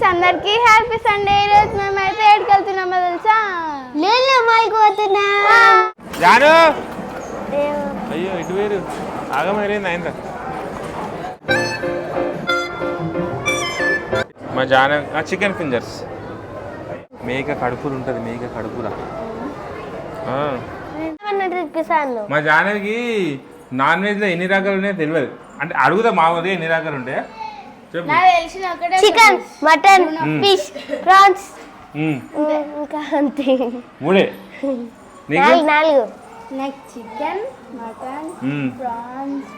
Friends అందరికి happy Sunday. ఈరోజు మేమైతే ఎక్కడికి వెళ్తున్నామో తెలుసా? లేదు మాల్కి పోతున్నా. జాను అయ్యో ఇటు వేరు ఆగమైంది ఆయన మా జాన చికెన్ ఫింగర్స్ మేక కడుపులు ఉంటుంది మేక కడుపుల మా జానకి నాన్ వెజ్ లో ఎన్ని రకాలు ఉన్నాయో తెలియదు అంటే అడుగుదా మామూలుగా ఎన్ని రకాలు ఉంటాయా చికెన్ మటన్ ఫిష్ ప్రాన్స్ ఇంకా అంతే మూడే నాలుగు చికెన్ మటన్ ప్రాన్స్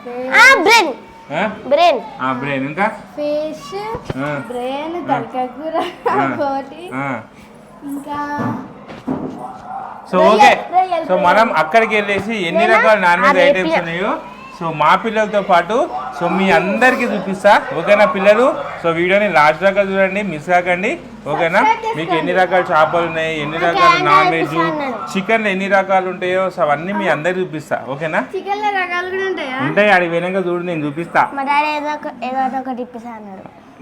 బ్రెయిన్ ఇంకా ఫిష్ బ్రెయిన్ తలకాయ కూర కోటి ఇంకా సో ఓకే సో మనం అక్కడికి వెళ్ళేసి ఎన్ని రకాల నాన్ వెజ్ ఐటమ్స్ ఉన్నాయో సో మా పిల్లలతో పాటు సో మీ అందరికీ చూపిస్తా ఓకేనా పిల్లలు. సో వీడియోని లాస్ట్ దాకా చూడండి, మిస్ కాకండి ఓకేనా. మీకు ఎన్ని రకాల చేపలు ఉన్నాయి, ఎన్ని రకాల నాన్ వెజ్, చికెన్ ఎన్ని రకాలు ఉంటాయో సో అవన్నీ మీ అందరికి చూపిస్తా ఓకేనా. ఉంటాయి అది వెనక చూడు నేను చూపిస్తా.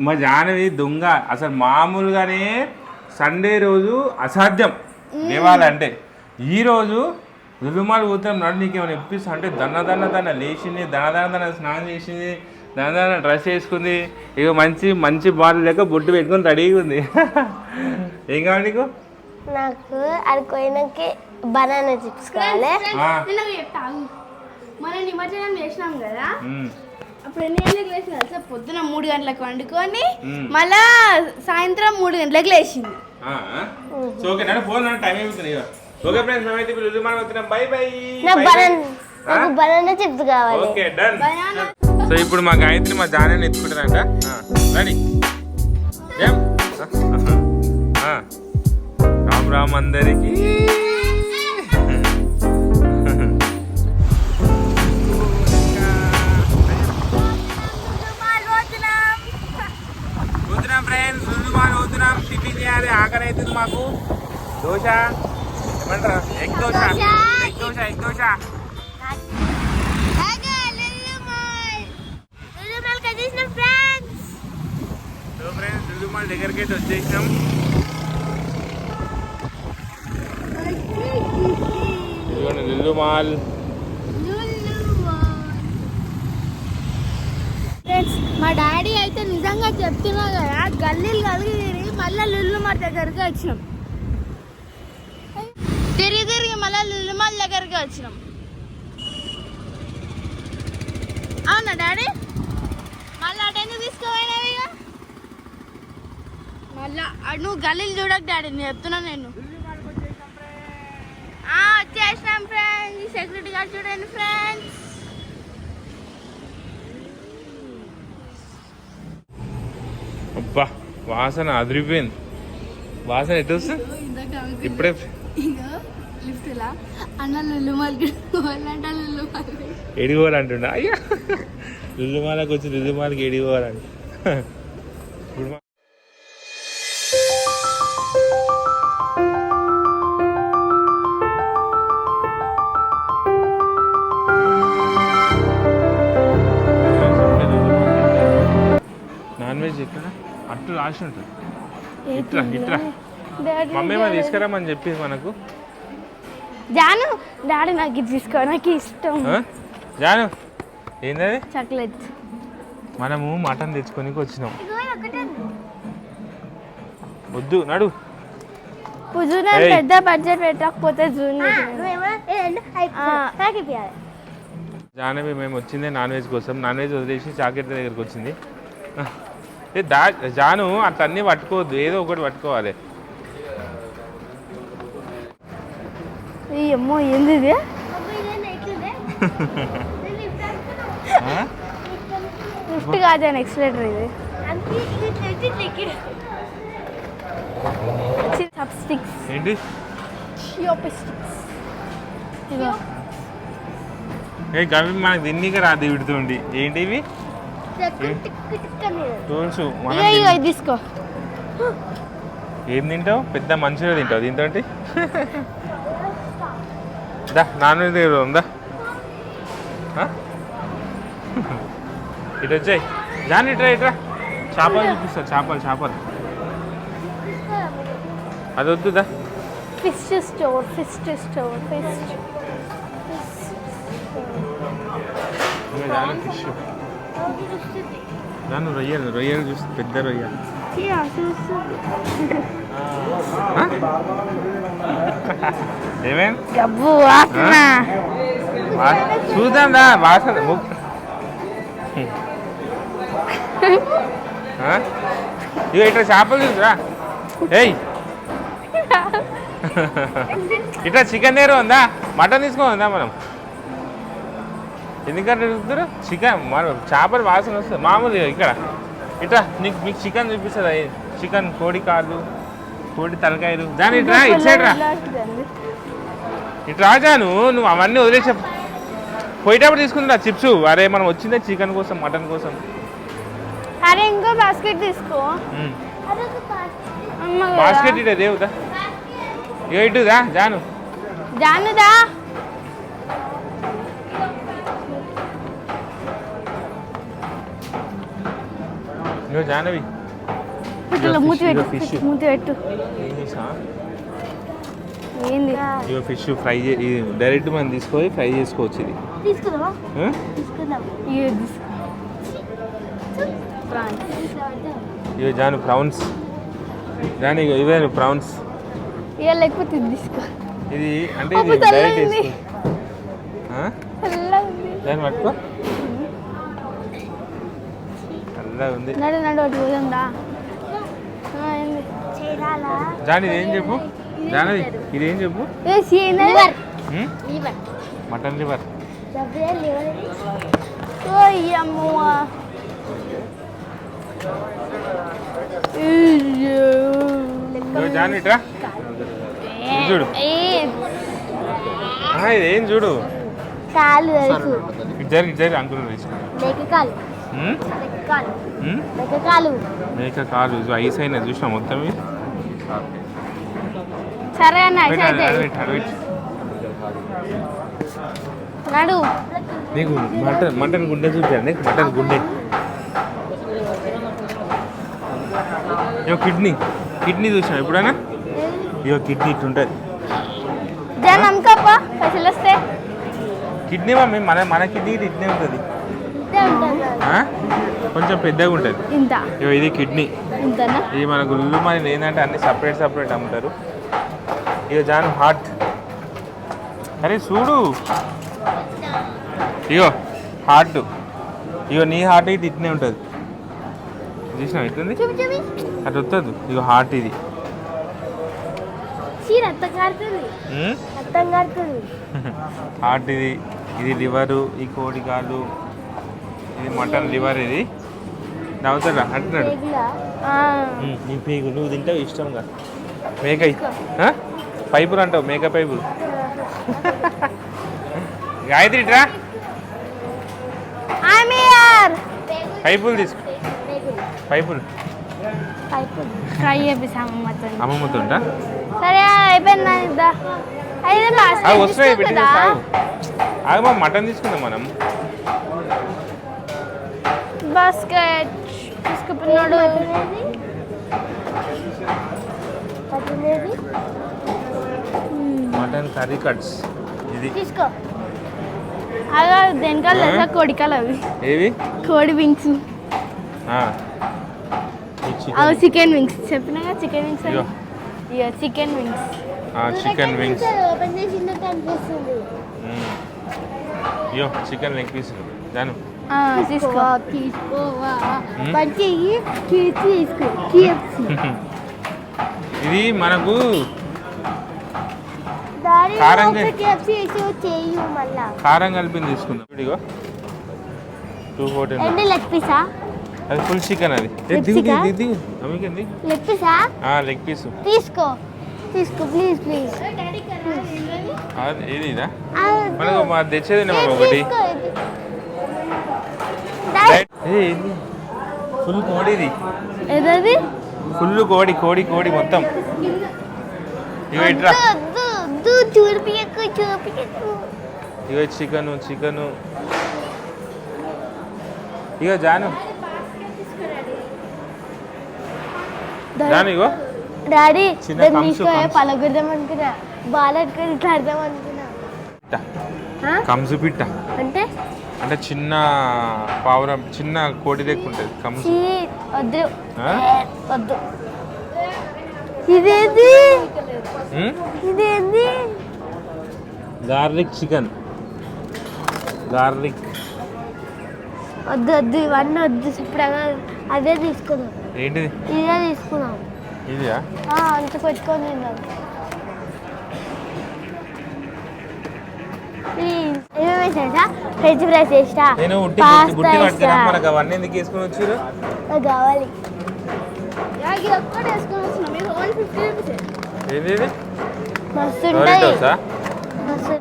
మా జానవి దొంగ అసలు మామూలుగానే సండే రోజు అసాధ్యం లేవాలంటే. ఈరోజు రుమాలు పోతాం నడు నీకేమైనా ఇప్పిస్తా అంటే దన్న లేచింది, దన స్నానం చేసింది, దన డ్రెస్ వేసుకుంది, ఇక మంచి బాల్ లెక్క బొట్టు పెట్టుకొని రెడీగా ఉంది. ఏం కావాలి నీకు? నాకు అడిపోయినాకి బనానా చిప్స్ కావాలి. మనం నిమజ్జనం చేసినాం కదా, అప్పుడు ఎన్ని గంటలకు లేచిన సార్? పొద్దున 3 గంటలకు వండుకొని మళ్ళా సాయంత్రం 3 గంటలకు లేచింది. సో ఓకే నన్ను ఫోన్ టైం అయిపోతుంది. ఓకే ఫ్రెండ్స్ మేమైతే ఇప్పుడు మనం వస్తున్నాం. By by. నాకు బనానా చిప్స్ కావాలి. Okay done. సో ఇప్పుడు మా గాయత్రి మా జానని ఎత్తుకుంటారంట. రెడీ రామ్ రామ్ అందరికి. పోతున్నాం ఫ్రెండ్స్, రుజుమాలు పోతున్నాం. టిఫిన్ చేయాలి, ఆకలి అవుతుంది మాకు. దోశ ఏమంటారా? ఎగ్ దోశ. సో ఫ్రెండ్స్ రుజుమాల్ దగ్గరికి అయితే వచ్చేసినాం. లుల్లుమాల్ మా డాడీ అయితే నిజంగా చెప్తున్నా కదా, గల్లీలు కలిగి మళ్ళీ లుల్లుమాల్ దగ్గరికి వచ్చినాం. తిరిగి మళ్ళీ లుల్లుమాల్ దగ్గరికి వచ్చినాం. అవునా డాడీ? మళ్ళీ అటెందుకు తీసుకోపోయినావు? ఇక మళ్ళా నువ్వు గల్లీలు చూడకు డాడీ, నేను చెప్తున్నా. నేను వచ్చేసినాం ఫ్రెండ్స్. సెక్యూరిటీ గార్డ్ చూడండి ఫ్రెండ్స్. అబ్బా వాసన అదిరిపోయింది. వాసన ఎటు వస్తుంది ఇప్పుడే. ఎడిగోవాలంటుండ అయ్యా. లుల్లుమాలకు వచ్చి లుల్లుమాలకి ఎడిగోవాలంట. నాన్ వెజ్ ఎక్కడ అట్టు రాసి ఉంటుంది. ఇట్రా మమ్మీ మనం తీసుకురామని చెప్పి మనకు. జాను డాడీ నాకు ఇది తీసుకో, నాకు ఇష్టం. జాను ఏంటది? చాక్లెట్. మనము మటన్ తెచ్చుకొని వచ్చినాం. వద్దు నడు. పెద్ద బడ్జెట్ పెట్టకపోతే జానవి మేము వచ్చిందే నాన్ వెజ్ కోసం. నాన్ వెజ్ వదిలేసి చాక్లెట్ దగ్గరికి వచ్చింది. జాను అట్లా అన్నీ పట్టుకోవద్దు, ఏదో ఒకటి పట్టుకోవాలి. అమ్మో ఏంది ఇది? లిఫ్ట్ కాదు ఎక్స్లేటర్. ఇది ఏంటి? గవి మనకు దీనికి రాదు విడుతుంది. ఏంటి ఇవి? తీసుకో. ఏం తింటావు? పెద్ద మంచిగా తింటావు దీంతో. నాన్ వెజ్ దగ్గర ఉందా? ఇటు వచ్చాయి జాన్. ఇట్రా చేపలు చూపిస్తా. చేపలు అది వద్దుదా ఫిష్ స్టోర్ ఫిష్ దాన్ని రొయ్యలు చూస్తే పెద్ద రొయ్యలు ఏమేం చూద్దాం రా వాసన ఇక ఇట్లా చేపలు చూసురా ఏయ్ ఇట్లా చికెన్ నేరు ఉందా మటన్ తీసుకోందా మనం ఎందుకంటే చూస్తారు చికెన్ మనం చేపలు వాసన వస్తుంది మామూలుగా ఇక్కడ ఇట్లా మీకు చికెన్ చూపిస్తుందా చికెన్ కోడి కాళ్ళు కోడి తలకాయలు దాని ఇట్లా ఇచ్చేట్రా ఇట్లా రాజాను నువ్వు అవన్నీ వదిలేసా పోయేటప్పుడు తీసుకుందా చిప్స్ అరే మనం వచ్చిందే చికెన్ కోసం మటన్ కోసం అరే ఇంకో బాస్కెట్ తీసుకో బాస్కెట్ ఇటే దేవుదా ఇటుదా జానుదా ఇగో జానవి మూతి పెట్టు ఏంది ఇగో ఫిష్ ఫ్రై డైరెక్ట్ మనం తీసుకొని ఫ్రై చేసుకోవచ్చు ఇది ఇగో జాను ప్రాన్స్ జాను ఇవే ప్రాన్స్ లేకపోతే తీసుకో ఇది అంటే ఇది డైరెక్ట్ వేసుకో దాన్ని పట్టుకో అలా ఉంది నడు అటు పోదా జాన్ ఇదేం చెప్పు జానవి ఇదేం చెప్పు మటన్ లివర్ జాన్ ఇట్రా చూడు ఇదేం చూడు కాలు తెలుసు ఇద్దరు అంకులు మేక కాలు ఐస్ అయినా చూసినా మొత్తం సరే అన్న నడు నీకు మటన్ గుండె చూపాను నీకు మటన్ గుండె కిడ్నీ చూసినా ఎప్పుడైనా కిడ్నీ ఇట్లుంటుంది పైసలు వస్తే కిడ్నీ మమ్మీ మన కిడ్నీ ఇట్నే ఉంటుంది కొంచెం పెద్దగా ఉంటుంది ఇది కిడ్నీ ఇది మన గుళ్ళు మరి ఏంటంటే అన్ని సపరేట్ అమ్ముతారు ఇక జాను హార్ట్ అరే చూడు ఇగో హార్ట్ ఇగో నీ హార్ట్ ఇటు ఇట్నే ఉంటుంది చూసినా ఎట్లుంది అటు వస్తుంది ఇగో హార్ట్ ఇది హార్ట్ ఇది లివరు ఈ కోడి కాళ్ళు ఇది మటన్ లివర్ ఇది నవ్వుతాడా అంటున్నాడు నీ పేగు నువ్వు తింటావు ఇష్టంగా మేక పైపులు అంటావు మేక పైపులు గాయత్రి రా పైపులు తీసుకో పైపులు ఫ్రై చేపిస్తాము అమ్మమ్మతుంటా సరే అయిపోయిందా వస్తున్నాయి పెట్టి ఆగమా మటన్ తీసుకుందాం మనం బాస్కెట్ తీసుకున్నాడు మటన్ కర్రీ కట్స్ ఇది తీసుకో అలా దేనికల్ కోడికలు అవి ఏవి కోడి వింగ్స్ చికెన్ వింగ్స్ చెప్పినా chicken wings chicken wings chicken wings chicken leg piece జాను ఇది మనకు కారం కలిపి తీసుకుందాం ఇదిగో 240 లెగ్ పీసా అది ఫుల్ చికెన్ అది లెగ్ పీస్ తీసుకో ప్లీజ్ ఇది ఇదా మనకు మా తెచ్చేది ఒకటి ఫుల్ కోడిది ఏదది ఫుల్ కోడి మొత్తం ఇగో ఇట్రా ఇగో చికెను ఇగో జాను ఇగో డాడీ చిన్న దాన్ని కంసు, తీసుకో కంసు. పలగొడదాం అనుకున్నా బాల్ అట్టుకొని ఇట్లా ఆడదాం అనుకున్నా ఆ? కంసు పిట్ట అంటే అంటే చిన్న పావురం చిన్న కోడి లెక్క ఉంటుంది కంసు. చీ, వద్దు ఆ? వద్దు ఇదేంది ఉమ్? ఇదేంది గార్లిక్ చికెన్ గార్లిక్ వద్దు వద్దు ఇవన్నీ వద్దు శుభ్రంగా అదే తీసుకుందాం ఏంటిది ఇదే తీసుకుందాం ఇదియా అంత పెట్టుకొని తిందాం ఏమేమి చేసా ఫ్రెంచ్ ఫ్రైస్ చేస్తా నేను ఉట్టి పాస్తా బుట్టి పట్టుకురా చేస్తా. మనకు అవన్నీ ఎందుకు వేసుకొని వచ్చారు నాకు కావాలి ఏంది ఇది మస్తు ఉంటాయి డోరిటోసా మస్తు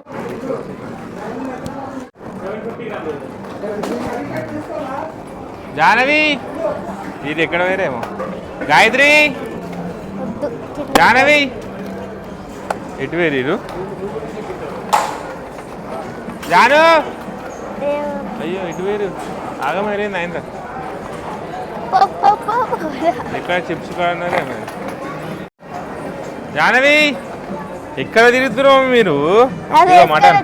జానవి ఇది ఎక్కడ వేరేమో గాయత్రి వద్దు జానవి ఎటు వేరు జాను అయ్యో ఎటు వేరు ఆగమేరేంది ఆయన ఎక్కడ చిప్స్ కాడన్నారే మరి జానవి ఎక్కడ తిరుగుతున్నావు మీరు ఇదిగో మటన్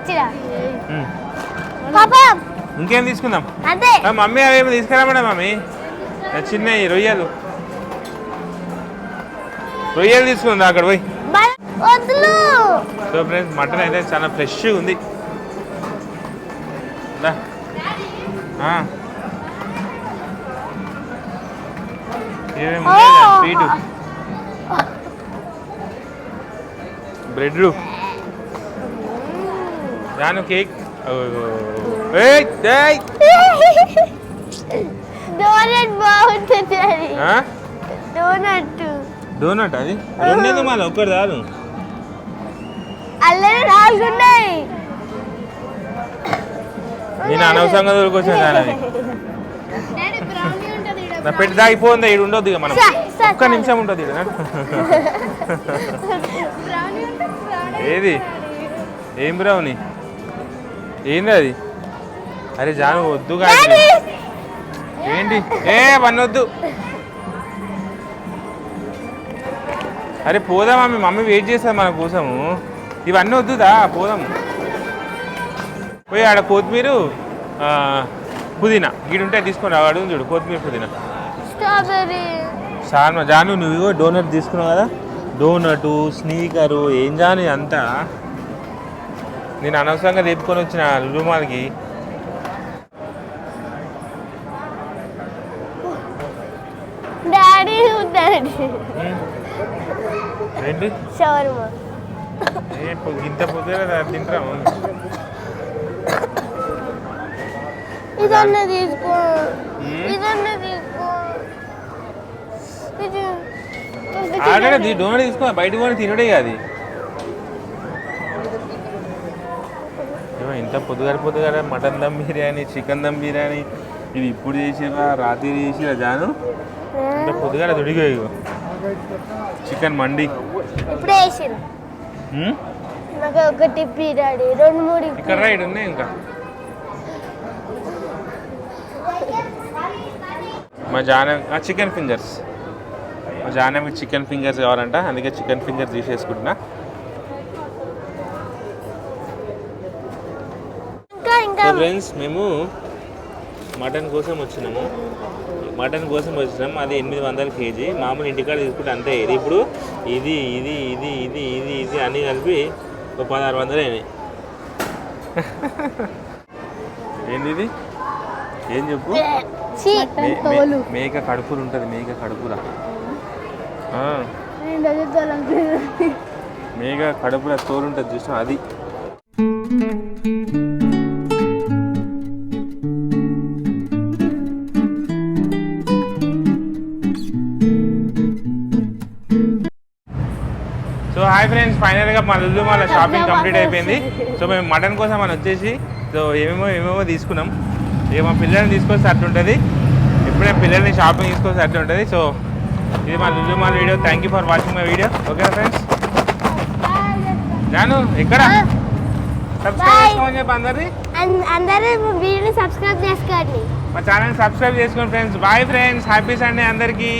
ఉమ్. ఇంకేం తీసుకుందాం అదే ఆ, మమ్మీ అవేమి తీసుకురామడా మమ్మీ చిన్నవి రొయ్యలు తీసుకుందా అక్కడ పోయి వద్దులు సో ఫ్రెండ్స్ మటన్ అయితే చాలా ఫ్రెష్గా ఉంది దా. ఆ. ఏమేమి ఉన్నాయి స్వీటు బ్రెడ్ జాను కేక్ డోనట్ బాగుంటుంది అది డోనట్ డోనట్ అది రెండేది మళ్ళీ ఒక్కటి రాదు అల్లరి రాలున్నాయి నేను అనవసరంగా దొరికొచ్చాను దాని నా పెట్టి దాగిపోయిందా ఇది ఉండొద్దు ఇక మనం ఒక్క నిమిషం ఉంటుంది ఈడ. ఏది ఏం బ్రౌని ఏంది అది అరే జాను వద్దు కాదు ఏంటి వన్నొద్దు అరే పోదామా మీ మమ్మీ వెయిట్ చేస్తుంది మన కోసము ఇవన్నీ వద్దుదా పోదాము పోయి ఆడ కొత్తిమీర పుదీనా గిడుంటే తీసుకొని రావాడు చూడు కొత్తిమీర పుదీనా స్ట్రాబెర్రీ సార్ జాను నువ్వు డోనట్ తీసుకున్నావు కదా డోనటు స్నీకరు ఏం జాను అంతా నేను అనవసరంగా రేపుకొని వచ్చిన రుమాలకి డాడీ డాడీ ఏంటి షవర్మా ఇంత పొద్దుగా తింటాము ఇదన్నా తీసుకో ఇదన్నా తీసుకో ఇది ఆల్రెడీ డోనట్ తీసుకో బయట కొని తినడే అది ఏమో ఇంత పొద్దుగాల మటన్ దమ్ బిర్యానీ చికెన్ దమ్ బిర్యానీ ఇది ఇప్పుడు చేసిరా రాత్రి చేసిరా జాను ఇంత పొద్దుగాల దొడిగా చికెన్ మండి ఇప్పుడే వేసాను నాకు ఒకటి ఇప్పి డాడీ 2-3 ఇక్కడ రైడ్ ఉన్నాయి ఇంకా మా జాన చికెన్ ఫింగర్స్ మా జానకి చికెన్ ఫింగర్స్ కావాలంట అందుకే చికెన్ ఫింగర్స్ తీసేసుకుంటున్నా సో ఫ్రెండ్స్ మేము మటన్ కోసం వచ్చినాము అది 800 కేజీ మామూలు ఇంటికాడ తీసుకుంటే అంతే ఇది ఇప్పుడు ఇది ఇది ఇది ఇది ఇది ఇది అన్నీ కలిపి ఒక 1600 అయినాయి ఏంది ఇది ఏం చెప్పు మేక కడుపులు ఉంటుంది మేక కడుపులా మేక కడుపుల తోలు ఉంటుంది చూసిన అది సో హాయ్ ఫ్రెండ్స్ ఫైనల్గా మా లుల్లు మాల షాపింగ్ కంప్లీట్ అయిపోయింది సో మేము మటన్ కోసం అని వచ్చేసి సో ఏమేమో తీసుకున్నాం ఇక మా పిల్లల్ని తీసుకొస్తే అట్లుంటుంది ఇప్పుడే పిల్లల్ని షాపింగ్ తీసుకొస్తే అట్లుంటుంది సో ఇది మా Lulu mall video thank you for watching my video okay friends జాను ఎక్కడ సబ్స్క్రైబ్ చేసుకోమని చెప్పి అందరూ వీడియోని సబ్స్క్రైబ్ చేసుకోండి మా ఛానల్ సబ్స్క్రైబ్ చేసుకోండి friends bye friends happy Sunday అందరికీ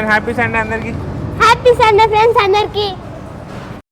హ్యాపీ సండే అందరికీ హ్యాపీ సండే ఫ్రెండ్స్ అందరికి.